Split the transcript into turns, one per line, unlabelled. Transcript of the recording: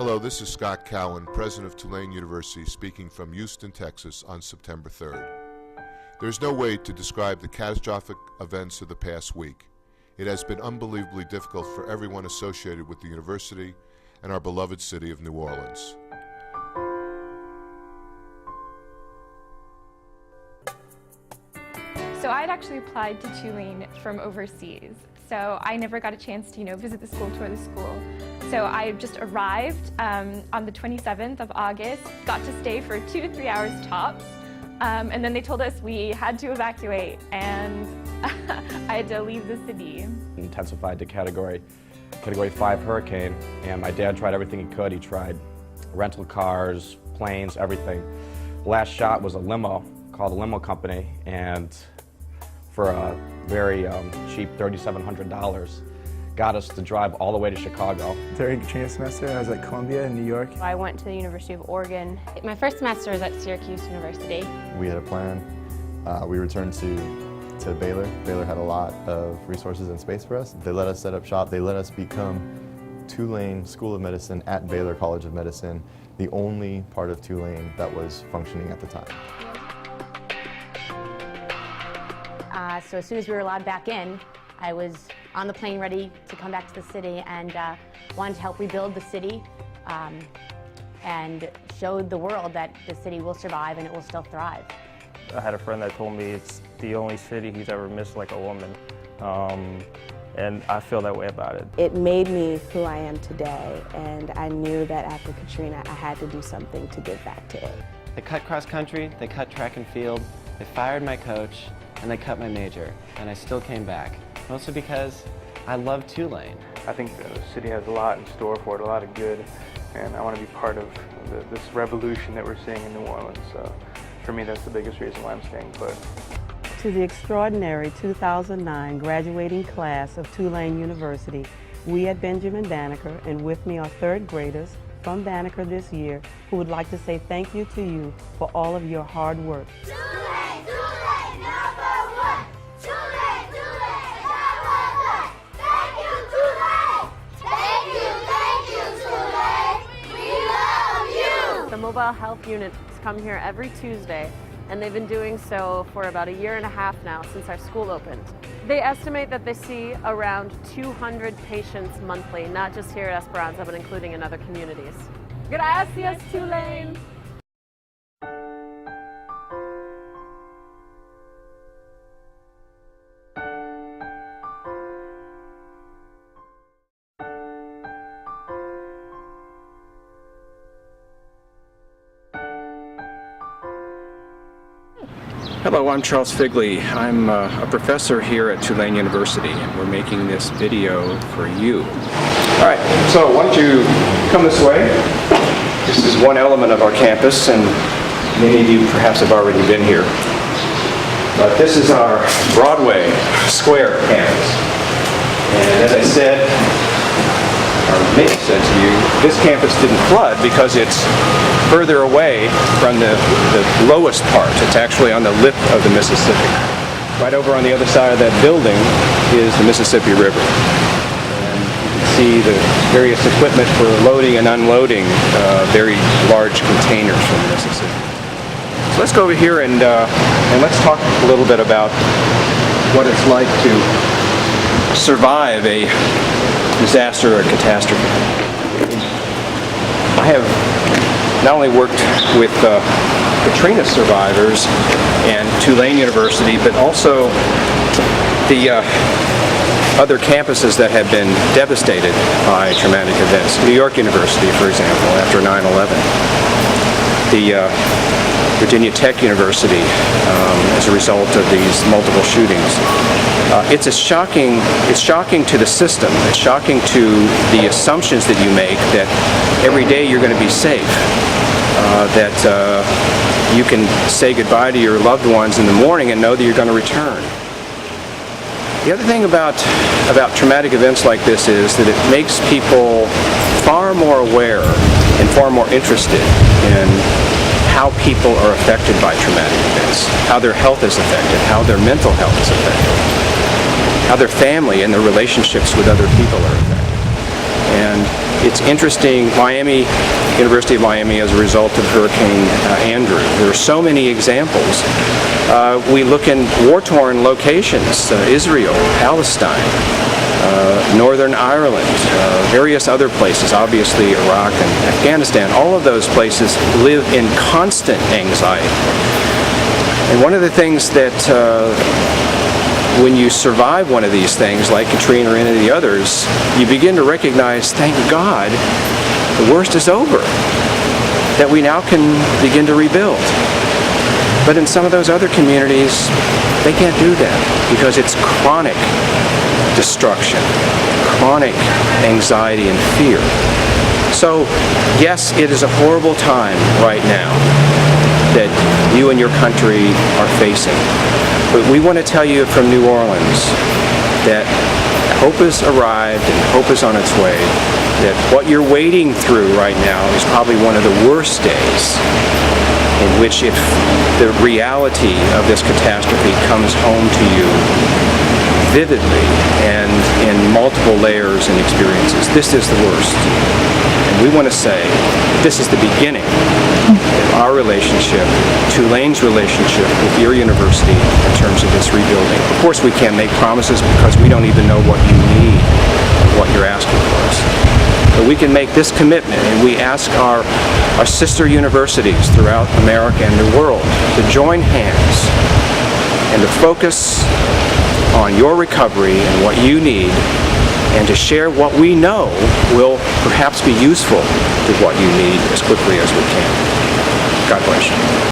Hello, this is Scott Cowan, president of Tulane University, speaking from Houston, Texas on September 3rd. There's no way to describe the catastrophic events of the past week. It has been unbelievably difficult for everyone associated with the university and our beloved city of New Orleans.
So I'd actually applied to Tulane from overseas. So I never got a chance to, visit the school, tour the school. So I just arrived on the 27th of August, got to stay for 2 to 3 hours tops, and then they told us we had to evacuate, and I had to leave the city.
Intensified to Category 5 hurricane, and my dad tried everything he could. He tried rental cars, planes, everything. Last shot was a limo, called a limo company, and for a very cheap $3,700, got us to drive all the way to Chicago.
During the training semester, I was at Columbia in New York.
I went to the University of Oregon. My first semester was at Syracuse University.
We had a plan. We returned to Baylor. Baylor had a lot of resources and space for us. They let us set up shop. They let us become Tulane School of Medicine at Baylor College of Medicine, the only part of Tulane that was functioning at the time.
So as soon as we were allowed back in, I was on the plane ready to come back to the city and wanted to help rebuild the city and showed the world that the city will survive and it will still thrive.
I had a friend that told me it's the only city he's ever missed like a woman, and I feel that way about it.
It made me who I am today, and I knew that after Katrina I had to do something to give back to it.
They cut cross country, they cut track and field, they fired my coach, and they cut my major, and I still came back. Mostly because I love Tulane.
I think the city has a lot in store for it, a lot of good, and I want to be part of this revolution that we're seeing in New Orleans. So for me, that's the biggest reason why I'm staying put.
To the extraordinary 2009 graduating class of Tulane University, we at Benjamin Banneker, and with me are third graders from Banneker this year, who would like to say thank you to you for all of your hard work.
Tulane, Tulane, number one! Tulane, Tulane, number one! Thank you, Tulane! Thank you, Tulane! We love you!
The mobile health units come here every Tuesday, and they've been doing so for about 1.5 years now since our school opened. They estimate that they see around 200 patients monthly, not just here at Esperanza, but including in other communities. Gracias, Tulane!
Hello, I'm Charles Figley. I'm a professor here at Tulane University, and we're making this video for you. All right, so why don't you come this way? This is one element of our campus, and many of you perhaps have already been here. But this is our Broadway Square campus. And as I said, or maybe said to you, this campus didn't flood because it's further away from the lowest part. It's actually on the lip of the Mississippi. Right over on the other side of that building is the Mississippi River. And you can see the various equipment for loading and unloading very large containers from the Mississippi. So let's go over here and let's talk a little bit about what it's like to survive a disaster or catastrophe. I have not only worked with Katrina survivors and Tulane University, but also the other campuses that have been devastated by traumatic events. New York University, for example, after 9/11. The Virginia Tech University as a result of these multiple shootings. It's shocking to the system. It's shocking to the assumptions that you make that every day you're going to be safe, that you can say goodbye to your loved ones in the morning and know that you're going to return. The other thing about traumatic events like this is that it makes people far more aware and far more interested in how people are affected by traumatic events, how their health is affected, how their mental health is affected, how their family and their relationships with other people are affected. And it's interesting, University of Miami, as a result of Hurricane Andrew, there are so many examples. We look in war-torn locations, Israel, Palestine, Northern Ireland, various other places, obviously Iraq and Afghanistan. All of those places live in constant anxiety. And one of the things that when you survive one of these things, like Katrina or any of the others, you begin to recognize, thank God, the worst is over, that we now can begin to rebuild. But in some of those other communities, they can't do that because it's chronic destruction, chronic anxiety and fear. So, yes, it is a horrible time right now that you and your country are facing. But we want to tell you from New Orleans that hope has arrived and hope is on its way, that what you're wading through right now is probably one of the worst days in which the reality of this catastrophe comes home to you vividly and in multiple layers and experiences. This is the worst. And we want to say this is the beginning of our relationship, Tulane's relationship with your university in terms of this rebuilding. Of course, we can't make promises because we don't even know what you need or what you're asking for us. But we can make this commitment, and we ask our sister universities throughout America and the world to join hands and to focus on your recovery and what you need, and to share what we know will perhaps be useful to what you need as quickly as we can. God bless you.